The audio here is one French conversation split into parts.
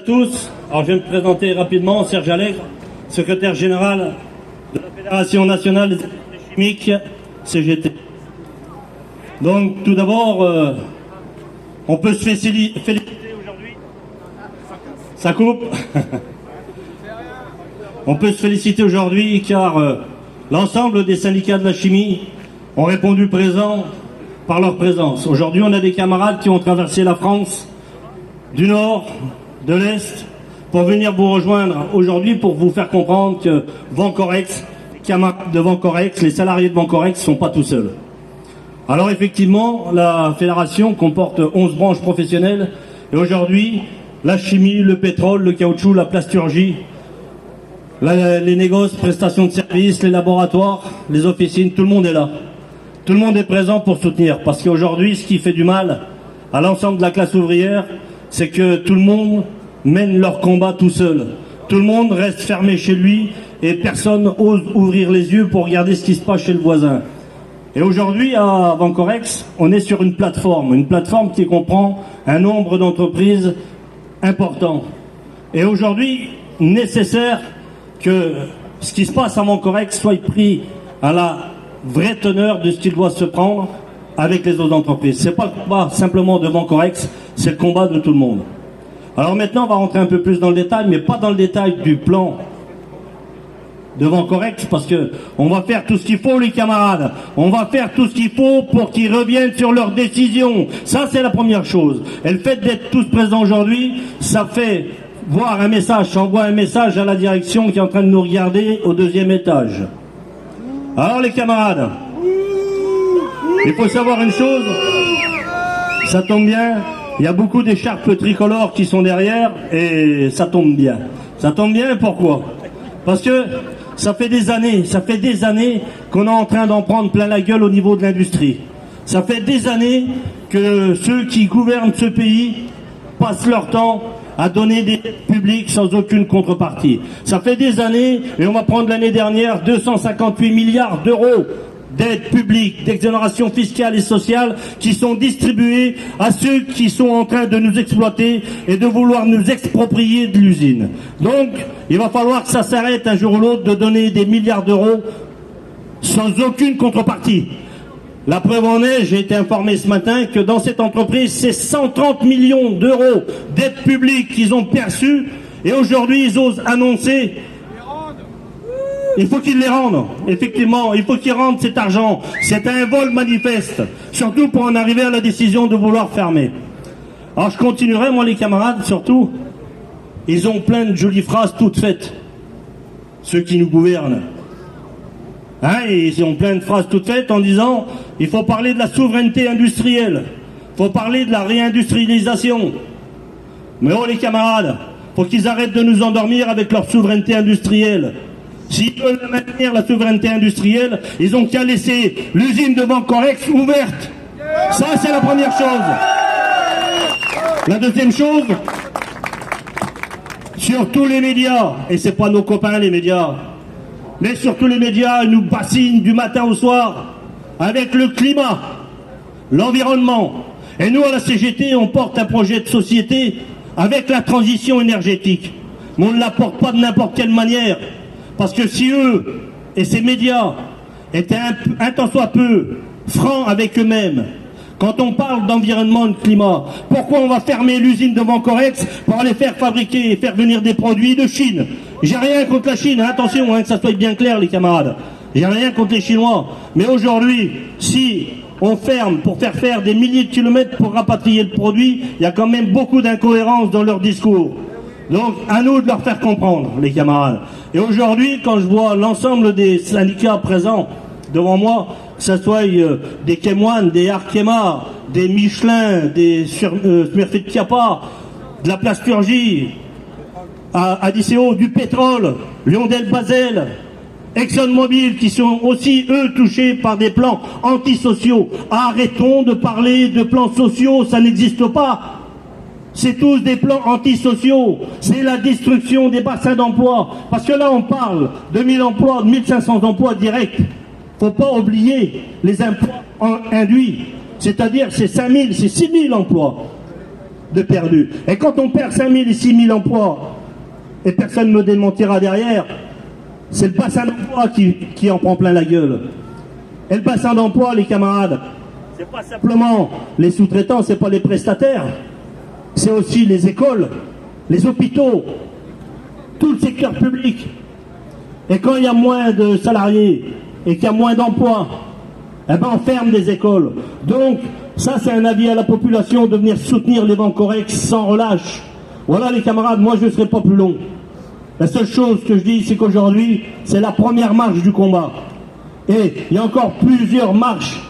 À tous, alors je vais me présenter rapidement, Serge Allègre, secrétaire général de la Fédération nationale des industries chimiques, CGT. Donc tout d'abord, on peut se féliciter aujourd'hui. Ça coupe. On peut se féliciter aujourd'hui car l'ensemble des syndicats de la chimie ont répondu présent par leur présence. Aujourd'hui, on a des camarades qui ont traversé la France du nord, de l'Est, pour venir vous rejoindre aujourd'hui pour vous faire comprendre que Vencorex, les camarades de Vencorex, les salariés de Vencorex ne sont pas tout seuls. Alors effectivement, la fédération comporte 11 branches professionnelles et aujourd'hui, la chimie, le pétrole, le caoutchouc, la plasturgie, les négoces, prestations de services, les laboratoires, les officines, tout le monde est là. Tout le monde est présent pour soutenir parce qu'aujourd'hui, ce qui fait du mal à l'ensemble de la classe ouvrière, c'est que tout le monde mène leur combat tout seul. Tout le monde reste fermé chez lui et personne ose ouvrir les yeux pour regarder ce qui se passe chez le voisin. Et aujourd'hui, à Vencorex, on est sur une plateforme qui comprend un nombre d'entreprises important. Et aujourd'hui, nécessaire que ce qui se passe à Vencorex soit pris à la vraie teneur de ce qu'il doit se prendre avec les autres entreprises. C'est pas le combat simplement de Vencorex, c'est le combat de tout le monde. Alors maintenant, on va rentrer un peu plus dans le détail, mais pas dans le détail du plan de Vencorex, parce que on va faire tout ce qu'il faut, les camarades. On va faire tout ce qu'il faut pour qu'ils reviennent sur leurs décisions. Ça, c'est la première chose. Et le fait d'être tous présents aujourd'hui, ça fait voir un message, ça envoie un message à la direction qui est en train de nous regarder au deuxième étage. Alors les camarades, il faut savoir une chose, ça tombe bien, il y a beaucoup d'écharpes tricolores qui sont derrière et ça tombe bien. Ça tombe bien, pourquoi? Parce que ça fait des années qu'on est en train d'en prendre plein la gueule au niveau de l'industrie. Ça fait des années que ceux qui gouvernent ce pays passent leur temps à donner des aides publiques sans aucune contrepartie. Ça fait des années, et on va prendre l'année dernière 258 milliards d'euros d'aides publiques, d'exonération fiscale et sociale qui sont distribuées à ceux qui sont en train de nous exploiter et de vouloir nous exproprier de l'usine. Donc, il va falloir que ça s'arrête un jour ou l'autre de donner des milliards d'euros sans aucune contrepartie. La preuve en est, j'ai été informé ce matin que dans cette entreprise, c'est 130 millions d'euros d'aides publiques qu'ils ont perçues et aujourd'hui ils osent annoncer. Il faut qu'ils les rendent, effectivement, il faut qu'ils rendent cet argent. C'est un vol manifeste, surtout pour en arriver à la décision de vouloir fermer. Alors je continuerai, moi les camarades, surtout, ils ont plein de jolies phrases toutes faites, ceux qui nous gouvernent. Hein, ils ont plein de phrases toutes faites en disant il faut parler de la souveraineté industrielle, il faut parler de la réindustrialisation. Mais oh les camarades, faut qu'ils arrêtent de nous endormir avec leur souveraineté industrielle. S'ils veulent maintenir la souveraineté industrielle, ils ont qu'à laisser l'usine de Vencorex ouverte. Ça, c'est la première chose. La deuxième chose, sur tous les médias, et c'est pas nos copains les médias, mais surtout les médias, ils nous bassinent du matin au soir avec le climat, l'environnement. Et nous, à la CGT, on porte un projet de société avec la transition énergétique. Mais on ne la porte pas de n'importe quelle manière. Parce que si eux et ces médias étaient un tant soit peu francs avec eux-mêmes, quand on parle d'environnement et de climat, pourquoi on va fermer l'usine de Vencorex pour aller faire fabriquer et faire venir des produits de Chine? J'ai rien contre la Chine, hein, attention, hein, que ça soit bien clair les camarades. J'ai rien contre les Chinois. Mais aujourd'hui, si on ferme pour faire des milliers de kilomètres pour rapatrier le produit, il y a quand même beaucoup d'incohérences dans leur discours. Donc, à nous de leur faire comprendre, les camarades. Et aujourd'hui, quand je vois l'ensemble des syndicats présents devant moi, que ce soit des Kemoine, des Arkema, des Michelin, des Smurfit Kappa, de la plasturgie, ADCO, du pétrole, Lyondell-Basel, ExxonMobil, qui sont aussi, eux, touchés par des plans antisociaux. Arrêtons de parler de plans sociaux, ça n'existe pas. C'est tous des plans antisociaux. C'est la destruction des bassins d'emploi. Parce que là, on parle de 1000 emplois, de 1500 emplois directs. Faut pas oublier les emplois induits. C'est-à-dire, c'est 5000, c'est 6000 emplois. de perdus. Et quand on perd 5 000 et 6 000 emplois, et personne ne me démentira derrière, c'est le bassin d'emploi qui en prend plein la gueule. Et le bassin d'emploi, les camarades, c'est pas simplement les sous-traitants, c'est pas les prestataires, c'est aussi les écoles, les hôpitaux, tout le secteur public. Et quand il y a moins de salariés et qu'il y a moins d'emplois, eh ben on ferme des écoles. Donc, ça c'est un avis à la population de venir soutenir les Vancorex sans relâche. Voilà les camarades, moi je ne serai pas plus long. La seule chose que je dis, c'est qu'aujourd'hui, c'est la première marche du combat. Et il y a encore plusieurs marches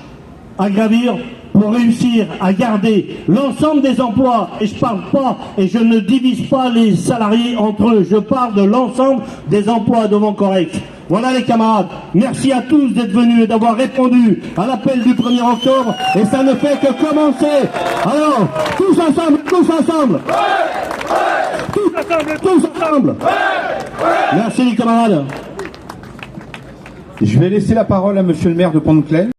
à gravir pour réussir à garder l'ensemble des emplois. Et je parle pas, et je ne divise pas les salariés entre eux, je parle de l'ensemble des emplois de Vancorex. Voilà les camarades, merci à tous d'être venus et d'avoir répondu à l'appel du 1er octobre, et ça ne fait que commencer. Alors, tous ensemble, tous ensemble, tous ensemble, tous ensemble. Merci les camarades. Je vais laisser la parole à monsieur le maire de Pont-de-Claix.